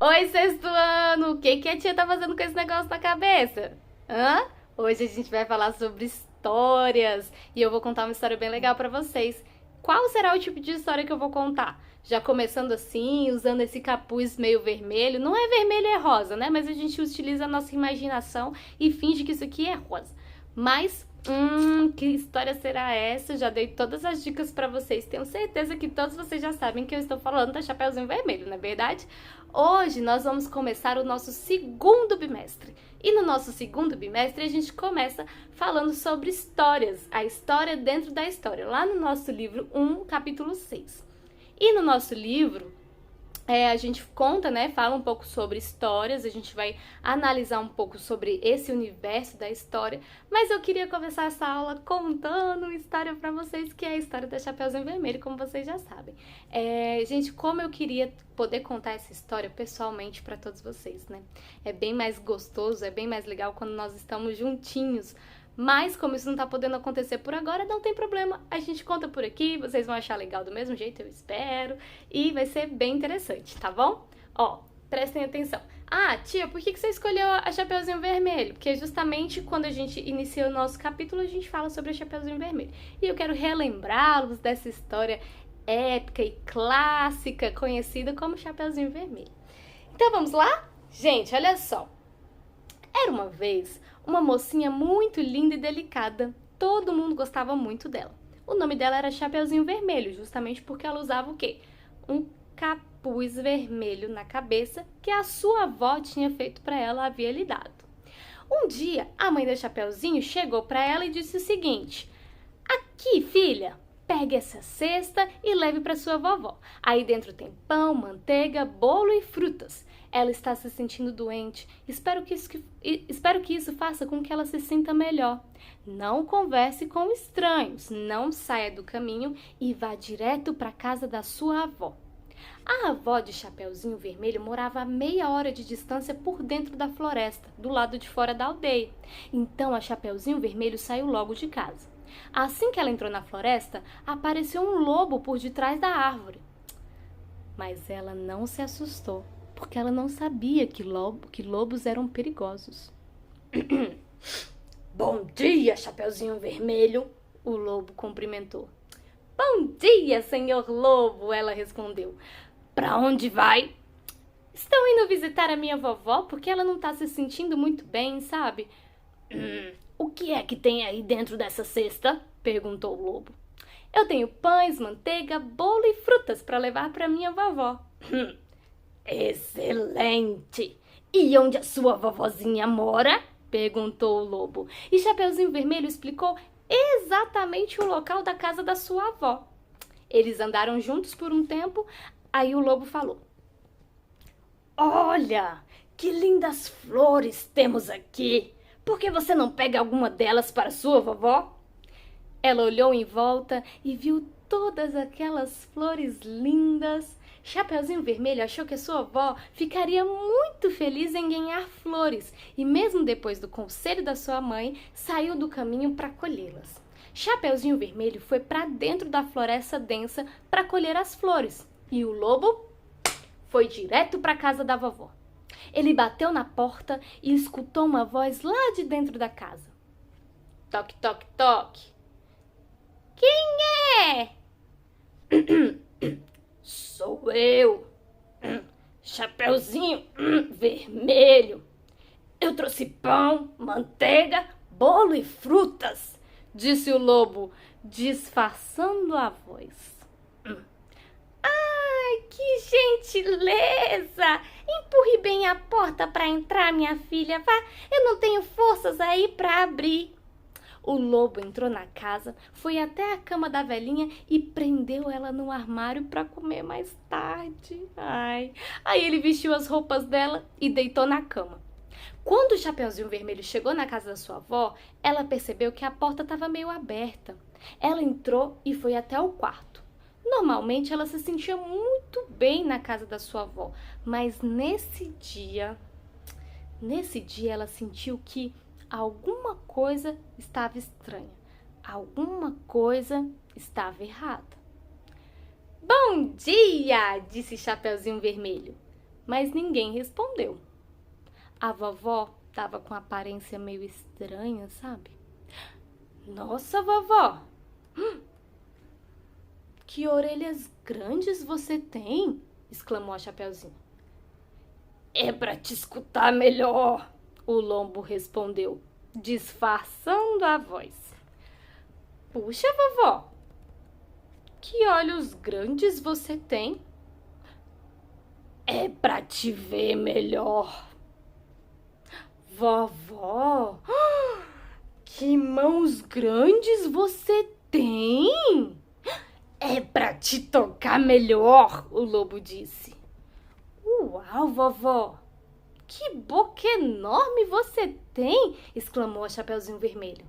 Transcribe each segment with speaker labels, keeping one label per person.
Speaker 1: Oi, sexto ano! O que a tia tá fazendo com esse negócio na cabeça? Hã? Hoje a gente vai falar sobre histórias e eu vou contar uma história bem legal pra vocês. Qual será o tipo de história que eu vou contar? Já começando assim, usando esse capuz meio vermelho. Não é vermelho, é rosa, né? Mas a gente utiliza a nossa imaginação e finge que isso aqui é rosa. Mas, que história será essa? Eu já dei todas as dicas pra vocês. Tenho certeza que todos vocês já sabem que eu estou falando da Chapeuzinho Vermelho, não é verdade? Hoje nós vamos começar o nosso segundo bimestre. E no nosso segundo bimestre a gente começa falando sobre histórias, a história dentro da história, lá no nosso livro 1, capítulo 6. E no nosso livro, a gente conta, né, fala um pouco sobre histórias, a gente vai analisar um pouco sobre esse universo da história, mas eu queria começar essa aula contando uma história pra vocês, que é a história da Chapeuzinho Vermelho, como vocês já sabem. Gente, como eu queria poder contar essa história pessoalmente pra todos vocês, né? É bem mais gostoso, é bem mais legal quando nós estamos juntinhos. Mas como isso não tá podendo acontecer por agora, não tem problema. A gente conta por aqui, vocês vão achar legal do mesmo jeito, eu espero. E vai ser bem interessante, tá bom? Ó, prestem atenção. Ah, tia, por que você escolheu a Chapeuzinho Vermelho? Porque justamente quando a gente inicia o nosso capítulo, a gente fala sobre a Chapeuzinho Vermelho. E eu quero relembrá-los dessa história épica e clássica, conhecida como Chapeuzinho Vermelho. Então vamos lá? Gente, olha só. Era uma vez uma mocinha muito linda e delicada. Todo mundo gostava muito dela. O nome dela era Chapeuzinho Vermelho, justamente porque ela usava o quê? Um capuz vermelho na cabeça que a sua avó tinha feito para ela, havia lhe dado. Um dia, a mãe da Chapeuzinho chegou para ela e disse o seguinte: aqui, filha, pegue essa cesta e leve para sua vovó. Aí dentro tem pão, manteiga, bolo e frutas. Ela está se sentindo doente. Espero que isso faça com que ela se sinta melhor. Não converse com estranhos, não saia do caminho e vá direto para a casa da sua avó. A avó de Chapeuzinho Vermelho morava a meia hora de distância por dentro da floresta, do lado de fora da aldeia. Então a Chapeuzinho Vermelho saiu logo de casa. Assim que ela entrou na floresta, apareceu um lobo por detrás da árvore. Mas ela não se assustou, porque ela não sabia que lobos eram perigosos. Bom dia, Chapeuzinho Vermelho, o lobo cumprimentou. Bom dia, senhor lobo, ela respondeu. Pra onde vai? Estou indo visitar a minha vovó porque ela não tá se sentindo muito bem, sabe? O que é que tem aí dentro dessa cesta? Perguntou o lobo. Eu tenho pães, manteiga, bolo e frutas para levar para minha vovó. Excelente! E onde a sua vovozinha mora? Perguntou o lobo. E Chapeuzinho Vermelho explicou exatamente o local da casa da sua avó. Eles andaram juntos por um tempo, aí o lobo falou: olha, que lindas flores temos aqui! Por que você não pega alguma delas para sua vovó? Ela olhou em volta e viu todas aquelas flores lindas. Chapeuzinho Vermelho achou que a sua avó ficaria muito feliz em ganhar flores e, mesmo depois do conselho da sua mãe, saiu do caminho para colhê-las. Chapeuzinho Vermelho foi para dentro da floresta densa para colher as flores e o lobo foi direto para a casa da vovó. Ele bateu na porta e escutou uma voz lá de dentro da casa. Toque, toque, toque. Quem é? Sou eu, Chapeuzinho Vermelho. Eu trouxe pão, manteiga, bolo e frutas, disse o lobo, disfarçando a voz. Ai, que gentileza! Empurre bem a porta para entrar, minha filha. Vá, eu não tenho forças aí para abrir. O lobo entrou na casa, foi até a cama da velhinha e prendeu ela no armário para comer mais tarde. Ai. Aí ele vestiu as roupas dela e deitou na cama. Quando o Chapeuzinho Vermelho chegou na casa da sua avó, ela percebeu que a porta estava meio aberta. Ela entrou e foi até o quarto. Normalmente ela se sentia muito bem na casa da sua avó, mas nesse dia ela sentiu que alguma coisa estava estranha, alguma coisa estava errada. Bom dia, disse Chapeuzinho Vermelho. mas ninguém respondeu. A vovó tava com aparência meio estranha, sabe? Nossa, vovó! Que orelhas grandes você tem! Exclamou a Chapeuzinho. É pra te escutar melhor, o lombo respondeu, disfarçando a voz. Puxa, vovó! Que olhos grandes você tem! É pra te ver melhor. Vovó, que mãos grandes você tem! É pra te tocar melhor, o lobo disse. Uau, vovó! Que boca enorme você tem! Exclamou a Chapeuzinho Vermelho.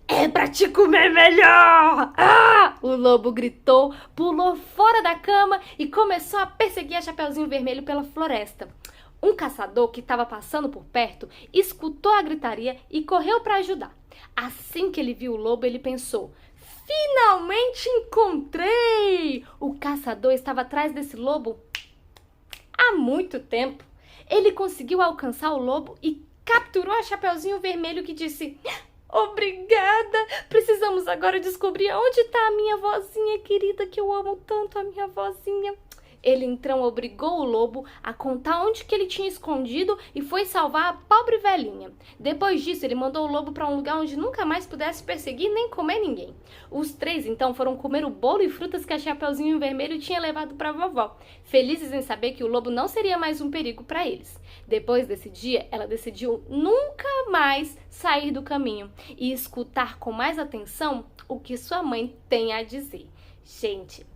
Speaker 1: É pra te comer melhor! Ah! O lobo gritou, pulou fora da cama e começou a perseguir a Chapeuzinho Vermelho pela floresta. Um caçador que estava passando por perto escutou a gritaria e correu para ajudar. Assim que ele viu o lobo, ele pensou: finalmente encontrei! O caçador estava atrás desse lobo há muito tempo. Ele conseguiu alcançar o lobo e capturou a Chapeuzinho Vermelho, que disse: obrigada! Precisamos agora descobrir onde está a minha vozinha querida, que eu amo tanto a minha vozinha. Ele então obrigou o lobo a contar onde que ele tinha escondido e foi salvar a pobre velhinha. Depois disso, ele mandou o lobo para um lugar onde nunca mais pudesse perseguir nem comer ninguém. Os três então foram comer o bolo e frutas que a Chapeuzinho Vermelho tinha levado para a vovó, felizes em saber que o lobo não seria mais um perigo para eles. Depois desse dia, ela decidiu nunca mais sair do caminho e escutar com mais atenção o que sua mãe tem a dizer. Gente,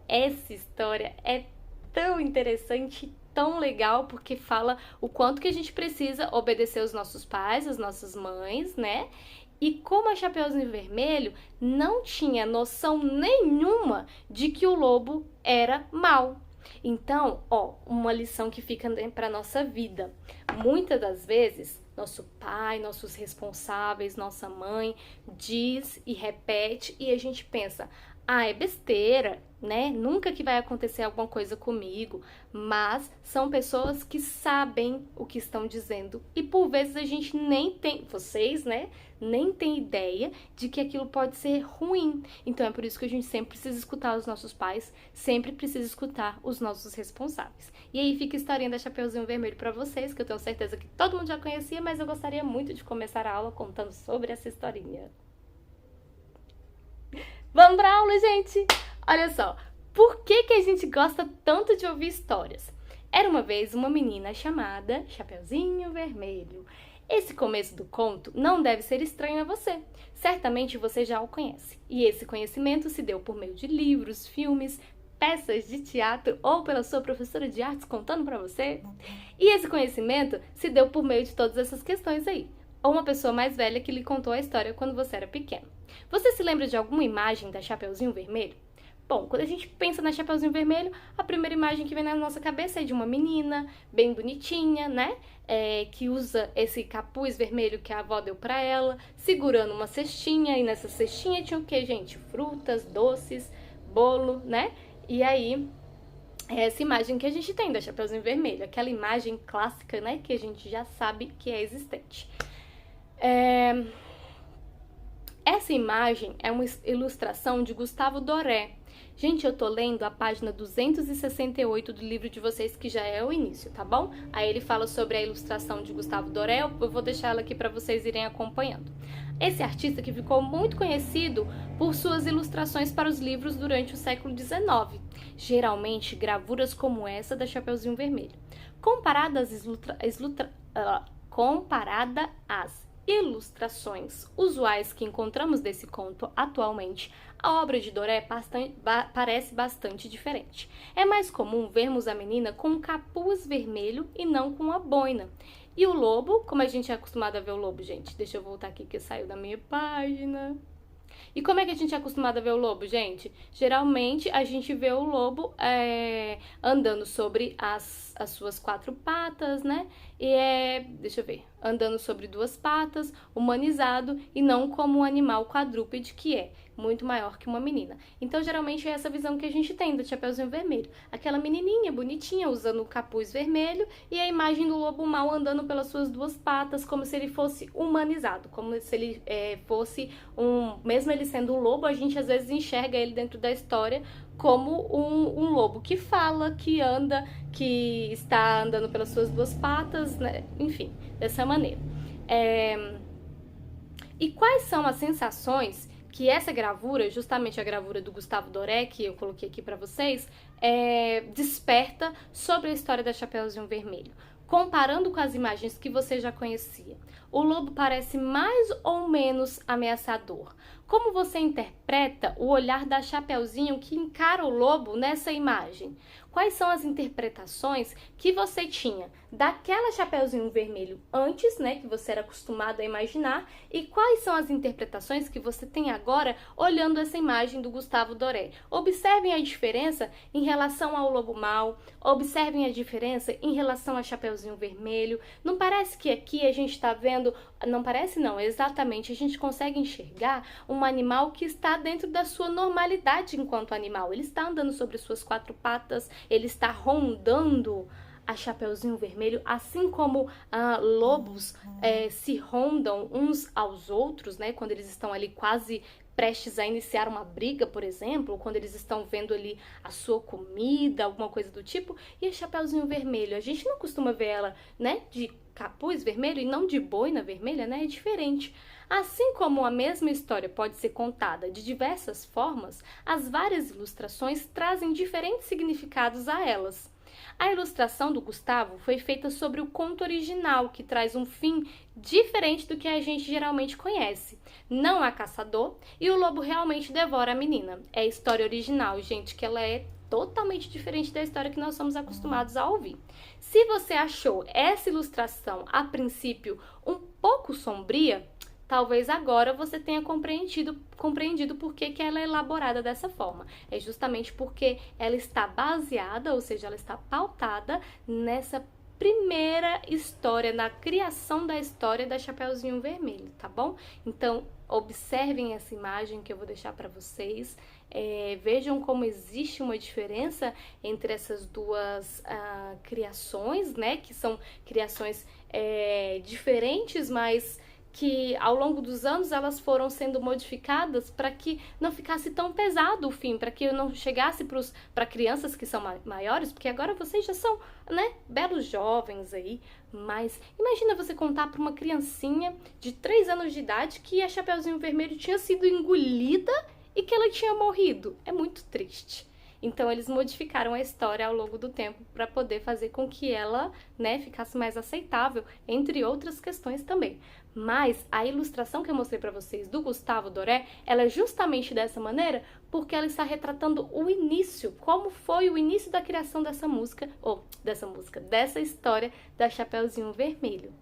Speaker 1: essa história é tão interessante, tão legal, porque fala o quanto que a gente precisa obedecer os nossos pais, as nossas mães, né? E como a Chapeuzinho Vermelho não tinha noção nenhuma de que o lobo era mau. Então, uma lição que fica para nossa vida. Muitas das vezes, nosso pai, nossos responsáveis, nossa mãe diz e repete e a gente pensa: é besteira, né? Nunca que vai acontecer alguma coisa comigo. Mas são pessoas que sabem o que estão dizendo. E por vezes a gente nem tem, vocês, né? Nem tem ideia de que aquilo pode ser ruim. Então é por isso que a gente sempre precisa escutar os nossos pais, sempre precisa escutar os nossos responsáveis. E aí fica a historinha da Chapeuzinho Vermelho pra vocês, que eu tenho certeza que todo mundo já conhecia, mas eu gostaria muito de começar a aula contando sobre essa historinha. Vamos pra aula, gente! Olha só, por que a gente gosta tanto de ouvir histórias? Era uma vez uma menina chamada Chapeuzinho Vermelho. Esse começo do conto não deve ser estranho a você. Certamente você já o conhece. E esse conhecimento se deu por meio de livros, filmes, peças de teatro ou pela sua professora de artes contando pra você. E esse conhecimento se deu por meio de todas essas questões aí. Ou uma pessoa mais velha que lhe contou a história quando você era pequeno. Você se lembra de alguma imagem da Chapeuzinho Vermelho? Bom, quando a gente pensa na Chapeuzinho Vermelho, a primeira imagem que vem na nossa cabeça é de uma menina bem bonitinha, né? Que usa esse capuz vermelho que a avó deu pra ela, segurando uma cestinha. E nessa cestinha tinha o que, gente? Frutas, doces, bolo, né? E aí, é essa imagem que a gente tem da Chapeuzinho Vermelho. Aquela imagem clássica, né? Que a gente já sabe que é existente. Essa imagem é uma ilustração de Gustavo Doré. Gente, eu tô lendo a página 268 do livro de vocês, que já é o início, tá bom? Aí ele fala sobre a ilustração de Gustavo Doré, eu vou deixar ela aqui para vocês irem acompanhando. Esse artista que ficou muito conhecido por suas ilustrações para os livros durante o século XIX, geralmente gravuras como essa da Chapeuzinho Vermelho. Comparada às ilustrações usuais que encontramos desse conto atualmente, a obra de Doré parece bastante diferente. É mais comum vermos a menina com um capuz vermelho e não com uma boina. E o lobo, como a gente é acostumado a ver o lobo, gente? Deixa eu voltar aqui que saiu da minha página. E como é que a gente é acostumado a ver o lobo, gente? Geralmente a gente vê o lobo andando sobre as suas 4 patas, né? Deixa eu ver, andando sobre 2 patas, humanizado e não como um animal quadrúpede que é. muito maior que uma menina. Então, geralmente é essa visão que a gente tem do Chapeuzinho Vermelho. Aquela menininha bonitinha usando o capuz vermelho e a imagem do lobo mau andando pelas suas duas patas, como se ele fosse humanizado, como se ele fosse mesmo ele sendo um lobo, a gente às vezes enxerga ele dentro da história como um lobo que fala, que anda, que está andando pelas suas duas patas, né? Enfim, dessa maneira. E quais são as sensações que essa gravura, justamente a gravura do Gustavo Doré, que eu coloquei aqui para vocês, desperta sobre a história da Chapeuzinho Vermelho? Comparando com as imagens que você já conhecia, o lobo parece mais ou menos ameaçador. Como você interpreta o olhar da Chapeuzinho que encara o lobo nessa imagem? Quais são as interpretações que você tinha daquela Chapeuzinho Vermelho antes, né, que você era acostumado a imaginar, e quais são as interpretações que você tem agora olhando essa imagem do Gustavo Doré? Observem a diferença em relação ao lobo mau, observem a diferença em relação a Chapeuzinho Vermelho. Não parece que aqui a gente está vendo, não parece não, exatamente, a gente consegue enxergar um animal que está dentro da sua normalidade enquanto animal. Ele está andando sobre suas quatro patas, ele está rondando a Chapeuzinho Vermelho, assim como lobos se rondam uns aos outros, né? Quando eles estão ali quase prestes a iniciar uma briga, por exemplo, ou quando eles estão vendo ali a sua comida, alguma coisa do tipo. E a Chapeuzinho Vermelho, a gente não costuma ver ela, né, de capuz vermelho e não de boina vermelha, né? É diferente. Assim como a mesma história pode ser contada de diversas formas, as várias ilustrações trazem diferentes significados a elas. A ilustração do Gustavo foi feita sobre o conto original, que traz um fim diferente do que a gente geralmente conhece. Não há caçador e o lobo realmente devora a menina. É a história original, gente, que ela é totalmente diferente da história que nós somos acostumados a ouvir. Se você achou essa ilustração, a princípio, um pouco sombria, talvez agora você tenha compreendido por que ela é elaborada dessa forma. É justamente porque ela está baseada, ou seja, ela está pautada nessa primeira história, na criação da história da Chapeuzinho Vermelho, tá bom? Então, observem essa imagem que eu vou deixar para vocês. Vejam como existe uma diferença entre essas duas criações, né? Que são criações diferentes, mas que ao longo dos anos elas foram sendo modificadas para que não ficasse tão pesado o fim, para que eu não chegasse para crianças que são maiores, porque agora vocês já são, né, belos jovens aí, mas imagina você contar para uma criancinha de 3 anos de idade que a Chapeuzinho Vermelho tinha sido engolida e que ela tinha morrido. É muito triste. Então, eles modificaram a história ao longo do tempo para poder fazer com que ela, né, ficasse mais aceitável, entre outras questões também. Mas a ilustração que eu mostrei para vocês do Gustavo Doré, ela é justamente dessa maneira porque ela está retratando o início, como foi o início da criação dessa música, dessa história da Chapeuzinho Vermelho.